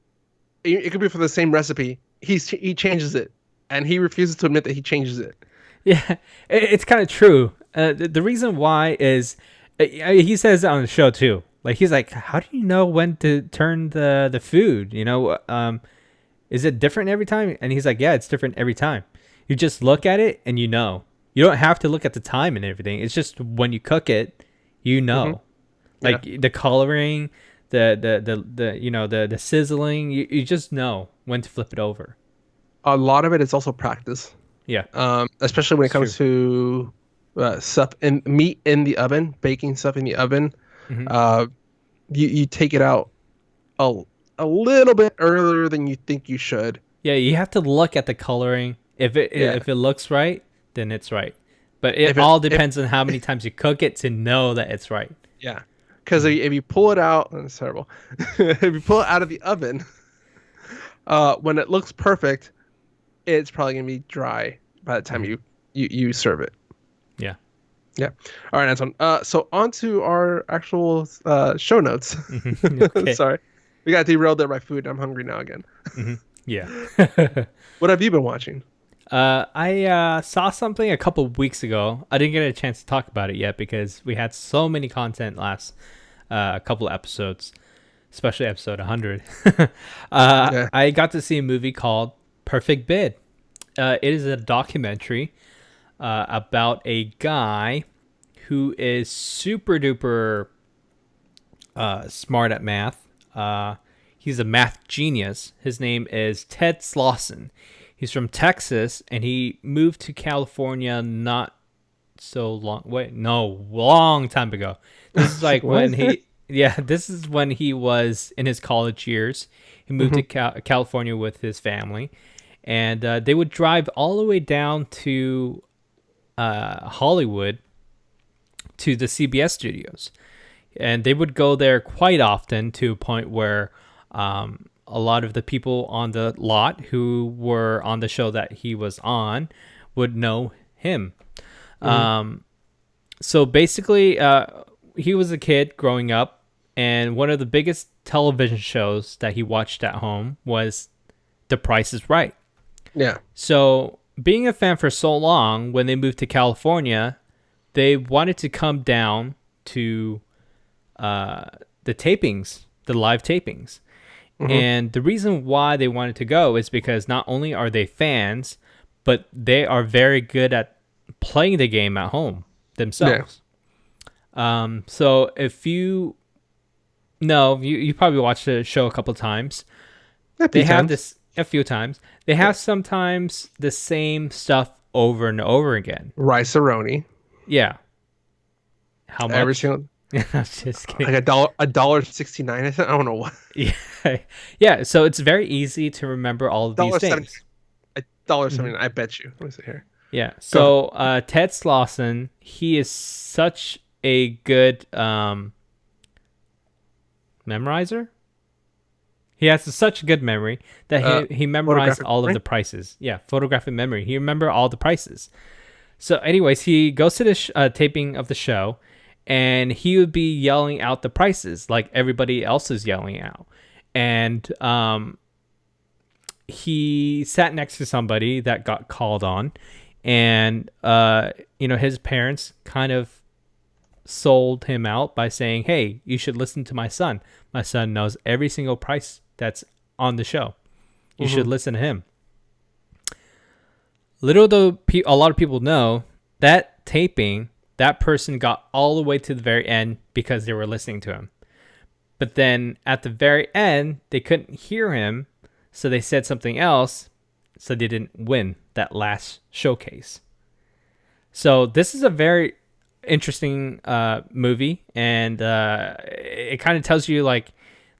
it could be for the same recipe. He changes it. and he refuses to admit that he changes it. Yeah, it's kind of true. The reason why is he says it on the show too. Like he's like, how do you know when to turn the food? Is it different every time? And he's like, yeah, it's different every time. You just look at it and you know. You don't have to look at the time and everything. It's just when you cook it, you Hmm. know. Yeah, Like the coloring, the sizzling, you just know when to flip it over. a lot of it is also practice. Yeah, Especially when it it's true. comes to stuff in meat in the oven, baking stuff in the oven. Hmm. Uh, you take it out a a little bit earlier than you think you should. Yeah, you have to look at the coloring. Yeah, If it looks right, then it's right. But it if it all if depends on how many times you cook it to know that it's right. yeah, because Hmm. if you pull it out, it's terrible. If you pull it out of the oven, when it looks perfect, it's probably gonna be dry by the time Hmm. you serve it. Yeah. Yeah. All right, Anton. So on to our actual show notes. Hmm. Okay. Sorry, we got derailed there by food. I'm hungry now again. Hmm. Yeah. What have you been watching? I saw something a couple of weeks ago. I didn't get a chance to talk about it yet because we had so many content last couple of episodes, especially episode 100. Yeah. I got to see a movie called Perfect Bid. It is a documentary about a guy who is super duper smart at math. He's a math genius. His name is Ted Slauson. He's from Texas and he moved to California not so long. Wait, no, long time ago. This is like What? when he, yeah, this is when he was in his college years. He moved Hmm. to California with his family, and they would drive all the way down to Hollywood to the CBS studios, and they would go there quite often to a point where a lot of the people on the lot who were on the show that he was on would know him. Hmm. So basically, he was a kid growing up, and one of the biggest television shows that he watched at home was The Price is Right. Yeah. So, being a fan for so long, when they moved to California, they wanted to come down to uh, the tapings, the live tapings. Hmm. And the reason why they wanted to go is because not only are they fans, but they are very good at playing the game at home Yeah. themselves. So if you know, you probably watched the show a couple times. A few They have times. this a few times. They have sometimes the same stuff over and over again. Rice-A-Roni. Yeah. How Every much? single I'm just kidding. like a dollar 69. I think. I don't know what. Yeah. Yeah. So it's very easy to remember all of these Dollar 70. things. A dollar Mhm. 79. I bet you. Let me see here. Yeah. Go ahead. So Ted Slauson, he is such a good memorizer. He has such a good memory Uh, that he memorized photographic all of memory. the prices. Yeah, photographic memory. He remember all the prices. So, anyways, he goes to the taping of the show, and he would be yelling out the prices like everybody else is yelling out. And he sat next to somebody that got called on, and his parents kind of sold him out by saying, "Hey, you should listen to my son. My son knows every single price that's on the show. You should Hmm. listen to him." Little though a lot of people know, that taping, that person got all the way to the very end because they were listening to him. But then at the very end, they couldn't hear him, so they said something else, so they didn't win that last showcase. So this is a very interesting movie, and it kind of tells you like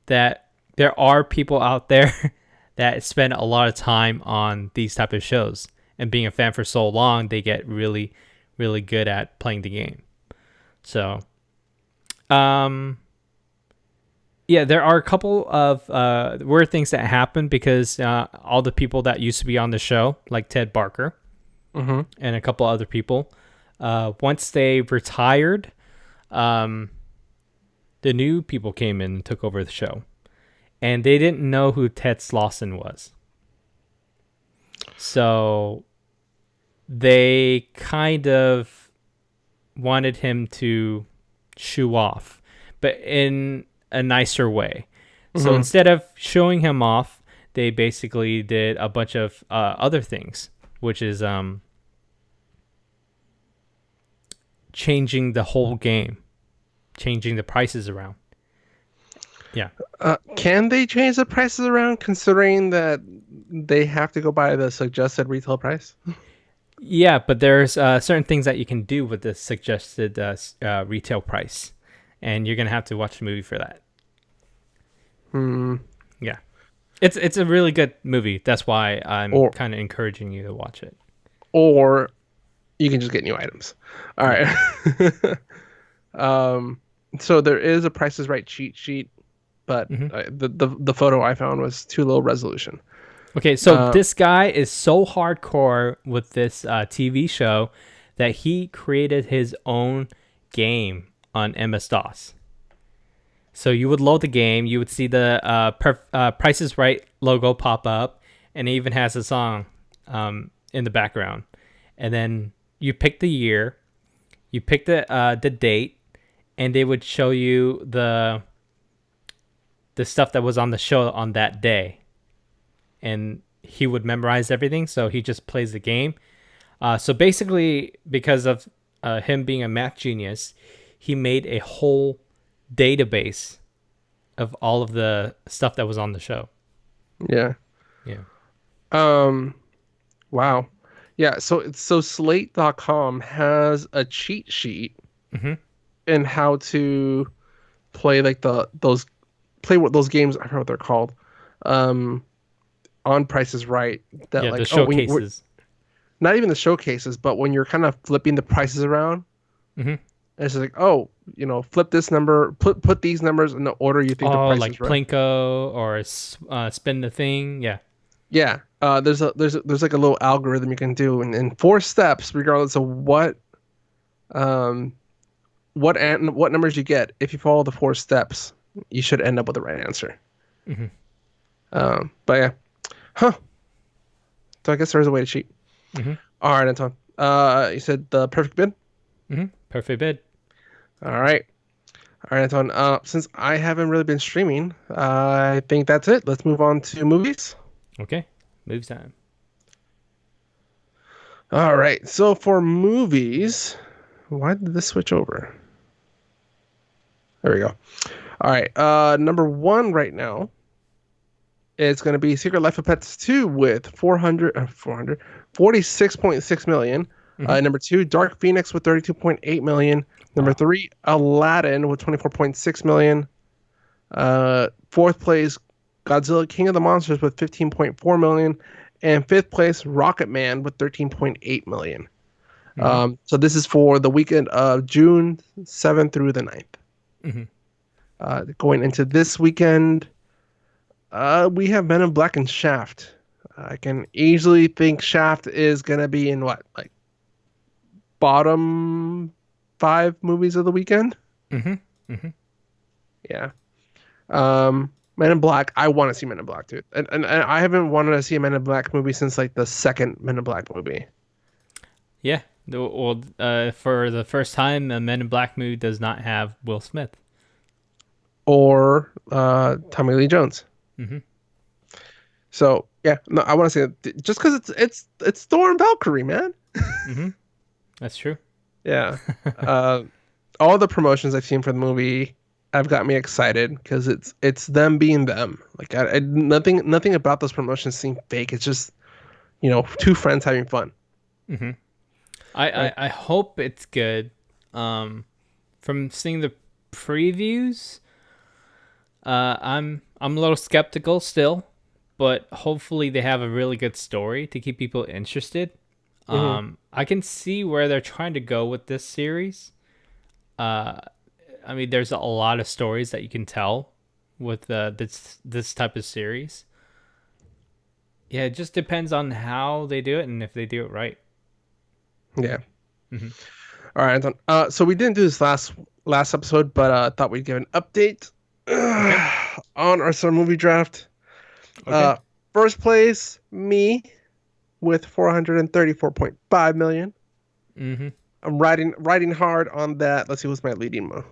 that there are people out there that spend a lot of time on these type of shows, and being a fan for so long, they get really, really good at playing the game. So, um, yeah, there are a couple of weird things that happen because all the people that used to be on the show, like Ted Barker Hmm. and a couple other people, once they retired, um, the new people came in and took over the show, and they didn't know who Ted Slauson was. So they kind of wanted him to shoe off, but in a nicer way. So Hmm. instead of showing him off, they basically did a bunch of other things, which is changing the whole game, changing the prices around. Yeah. Can they change the prices around considering that they have to go by the suggested retail price? Yeah, but there's certain things that you can do with the suggested retail price, and you're gonna have to watch the movie for that. Hmm. Yeah, it's a really good movie. That's why I'm Or kind of encouraging you to watch it. or you can just get new items. All Yeah. right. um. So there is a Price is Right cheat sheet, but Hmm. the photo I found was too low resolution. Okay, so Uh, this guy is so hardcore with this TV show that he created his own game on MS DOS. So you would load the game, you would see the Price is Right logo pop up, and it even has a song in the background. And then you pick the year, you pick the date, and they would show you the stuff that was on the show on that day. And he would memorize everything, so he just plays the game. So basically, because of him being a math genius, he made a whole database of all of the stuff that was on the show. yeah. Yeah. Um. Wow. Yeah. So Slate.com has a cheat sheet Hmm. in how to play like what those games I forgot what they're called. Um. On Price is Right. That Yeah, the like oh when we're showcases. not even the showcases, but when you're kind of flipping the prices around, Hmm. it's just like oh flip this number, put these numbers in the order you think the Oh, price is like right. Plinko or spin the thing. Yeah. Yeah. There's like a little algorithm you can do in 4 steps, regardless of um what numbers you get. If you follow the 4 steps, you should end up with the right answer. Hmm. But yeah, huh? So I guess there is a way to cheat. Hmm. All right, Anton. You said the perfect bid. Hmm. Perfect bid. All right. All right, Anton. Since I haven't really been streaming, I think that's it. Let's move on to movies. Okay. Moves time. All right. So for movies, why did this switch over? There we go. All right. Number one right now is going to be Secret Life of Pets 2 with 46.6 million. Hmm. Number two, Dark Phoenix with 32.8 million. Number Wow. three, Aladdin with 24.6 million. Fourth place, Godzilla King of the Monsters with 15.4 million. And fifth place, Rocket Man with 13.8 million. Hmm. So this is for the weekend of June 7th through the 9th. Hmm. Going into this weekend, we have Men in Black and Shaft. I can easily think Shaft is gonna be in what, like bottom 5 movies of the weekend. Hmm. Hmm. Yeah. Men in Black. I want to see Men in Black, dude, and I haven't wanted to see a Men in Black movie since like the second Men in Black movie. Yeah. Well, for the first time, a Men in Black movie does not have Will Smith. Or Tommy Lee Jones. Hmm. So yeah, no, I want to see it just because it's Thor and Valkyrie, man. Hmm. That's true. Yeah. Uh, all the promotions I've seen for the movie have got me excited because it's them being them. Like nothing about those promotions seem fake. It's just two friends having fun. Hmm. I, Like, I I hope it's good. Um, from seeing the previews, I'm a little skeptical still, but hopefully they have a really good story to keep people interested. mhm. I can see where they're trying to go with this series. Uh, I mean, there's a lot of stories that you can tell with this type of series. Yeah, it just depends on how they do it and if they do it right. Yeah. Hmm. All right, Anton. So we didn't do this last episode, but thought we'd give an update Okay. on our summer movie draft. Okay. First place, me. with 434.5 million. Mm-hmm. I'm riding hard on that. Let's see what's my leading mo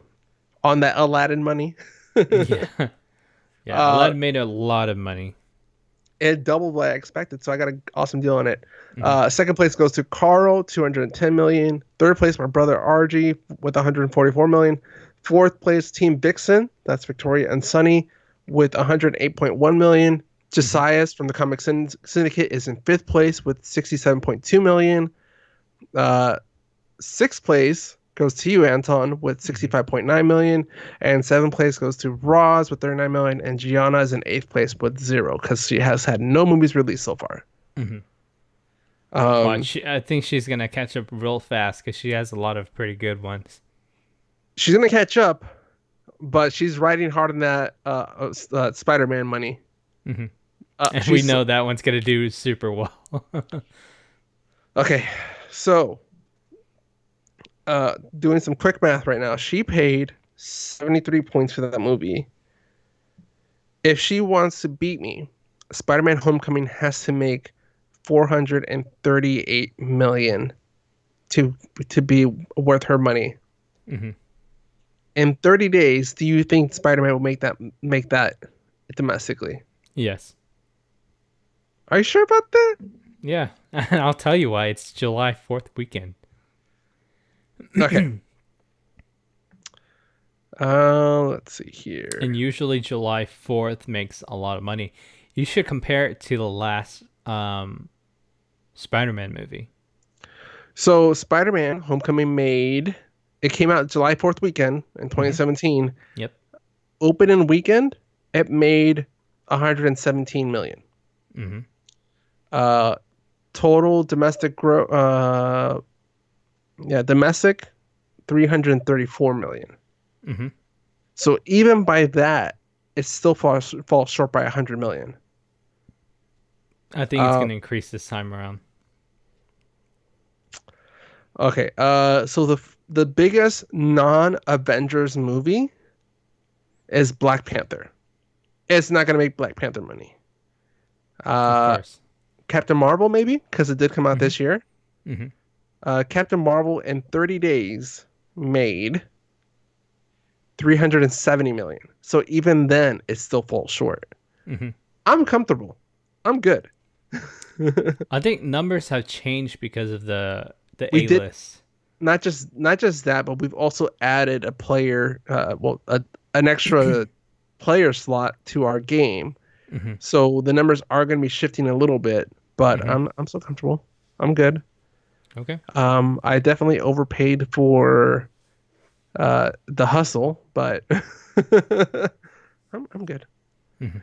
on that Aladdin money. Yeah. Yeah. uh, Aladdin made a lot of money. it doubled what I expected, so I got an awesome deal on it. Mm-hmm. Second place goes to Carl, 210 million. Third place, my brother RG with 144 million. Fourth place, Team Vixen, that's Victoria and Sunny with 108.1 million. Mm-hmm. Josias from the Comic Syndicate is in fifth place with 67.2 million. Uh, Sixth place goes to you, Anton, with Mm-hmm. 65.9 million, and seventh place goes to Roz with 39 million, and Gianna is in eighth place with zero because she has had no movies released so far. Mm-hmm. Um, Watch. I think she's gonna catch up real fast because she has a lot of pretty good ones. she's gonna catch up, but she's riding hard on that Spider-Man money. Mm-hmm. Uh, And we she's know that one's gonna do super well. okay. So, doing some quick math right now. She paid 73 points for that movie. If she wants to beat me, Spider-Man Homecoming has to make 438 million to be worth her money. Mm-hmm. In 30 days, do you think Spider-Man will make that domestically? Yes. Are you sure about that? Yeah. I'll tell you why. It's July 4th weekend. Okay. Let's see here. And usually July 4th makes a lot of money. You should compare it to the last Spider-Man movie. So Spider-Man Homecoming it came out July 4th weekend in Mm-hmm. 2017. Yep. Opening weekend, it made 117 million. Mm-hmm. Uh, Total domestic 334 million. Mm-hmm. So even by that, it still falls short by 100 million. I think it's Uh, going to increase this time around. okay. So the biggest non-Avengers movie is Black Panther. It's not gonna make Black Panther money. Of Uh, course. Captain Marvel maybe because it did come out Mm-hmm. this year. Mm-hmm. Captain Marvel in 30 days made 370 million. So even then, it still falls short. Mm-hmm. I'm comfortable. I'm good. I think numbers have changed because of the We A did list. not just that, but we've also added an extra player slot to our game. Mm-hmm. So the numbers are going to be shifting a little bit, but Mm-hmm. I'm still comfortable. I'm good. Okay. I definitely overpaid for the hustle, but I'm good. Mm-hmm.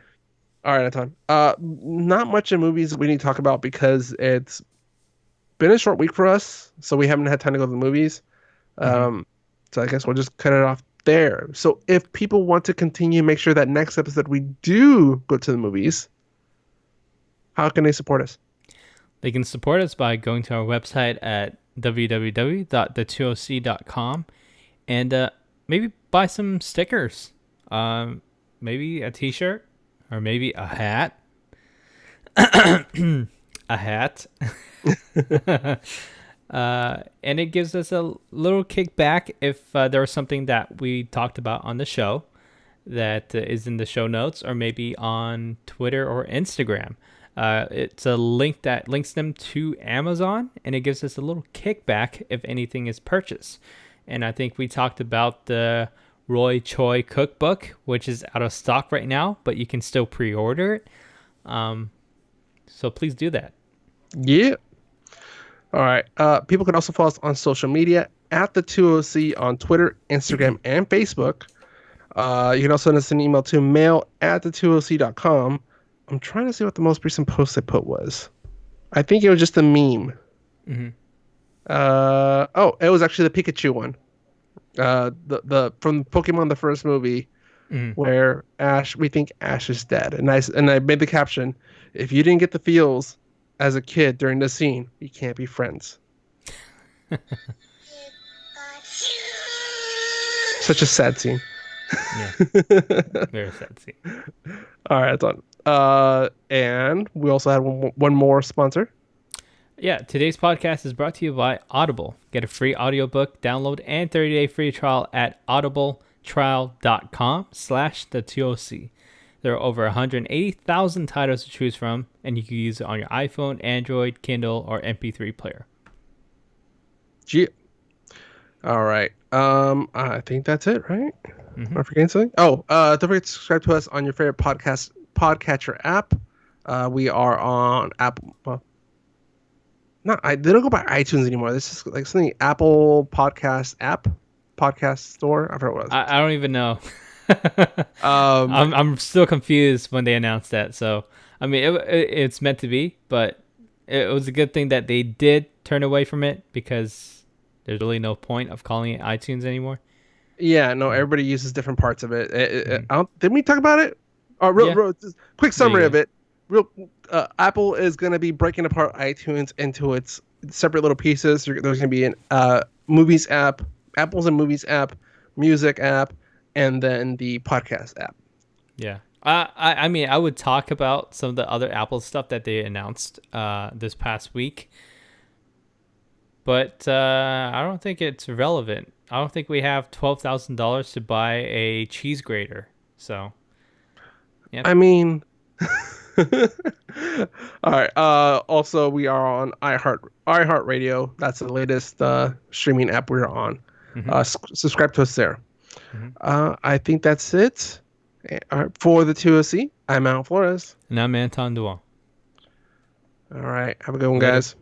All right, Anton. Not much in movies we need to talk about because it's been a short week for us, so we haven't had time to go to the movies. Mm-hmm. Um, so I guess we'll just cut it off there. So if people want to continue, make sure that next episode we do go to the movies. How can they support us? They can support us by going to our website at www.the2oc.com and maybe buy some stickers. Maybe a t-shirt or maybe a hat. A hat. And it gives us a little kickback if there was something that we talked about on the show that is in the show notes or maybe on Twitter or Instagram. It's a link that links them to Amazon, and it gives us a little kickback if anything is purchased. And I think we talked about the Roy Choi cookbook, which is out of stock right now, but you can still pre-order it. So please do that. Yeah. All right. People can also follow us on social media at the2OC on Twitter, Instagram, and Facebook. You can also send us an email to mail@the2oc.com. I'm trying to see what the most recent post I put was. I think it was just a meme. Mm-hmm. It was actually the Pikachu one. The from Pokemon the first movie Mm-hmm. where we think Ash is dead, and I made the caption: "If you didn't get the feels as a kid during this scene, we can't be friends." Such a sad scene. Yeah, very sad scene. All right, done. And we also had one more sponsor. Yeah, today's podcast is brought to you by Audible. Get a free audiobook download and 30-day free trial at audibletrial.com/the2OC. There are over 180,000 titles to choose from, and you can use it on your iPhone, Android, Kindle, or MP3 player. Gee. All right. I think that's it, right? Am Mm-hmm. I forgetting something? Oh, don't forget to subscribe to us on your favorite podcatcher app. We are on Apple. Well, they don't go by iTunes anymore. This is like something Apple Podcast app, podcast store. I forgot what it was. I don't even know. Um, I'm still confused when they announced that. So I mean, it's meant to be, but it was a good thing that they did turn away from it because there's really no point of calling it iTunes anymore. yeah, no, Mhm. everybody uses different parts of it. Mhm. Didn't we talk about it? Yeah, Just quick there you summary of go. it. Real, Apple is going to be breaking apart iTunes into its separate little pieces. There's going to be an movies app, Apple's and movies app, music app, and then the podcast app. Yeah. I mean, I would talk about some of the other Apple stuff that they announced this past week, but I don't think it's relevant. I don't think we have $12,000 to buy a cheese grater. So, yeah. I mean, all right. Also, we are on iHeartRadio. That's the latest streaming app we're on. Hmm. Subscribe to us there. Hmm. I think that's it. For the 2OC, I'm Al Flores. And I'm Anton Duan. All right. Have a good one, Later. guys.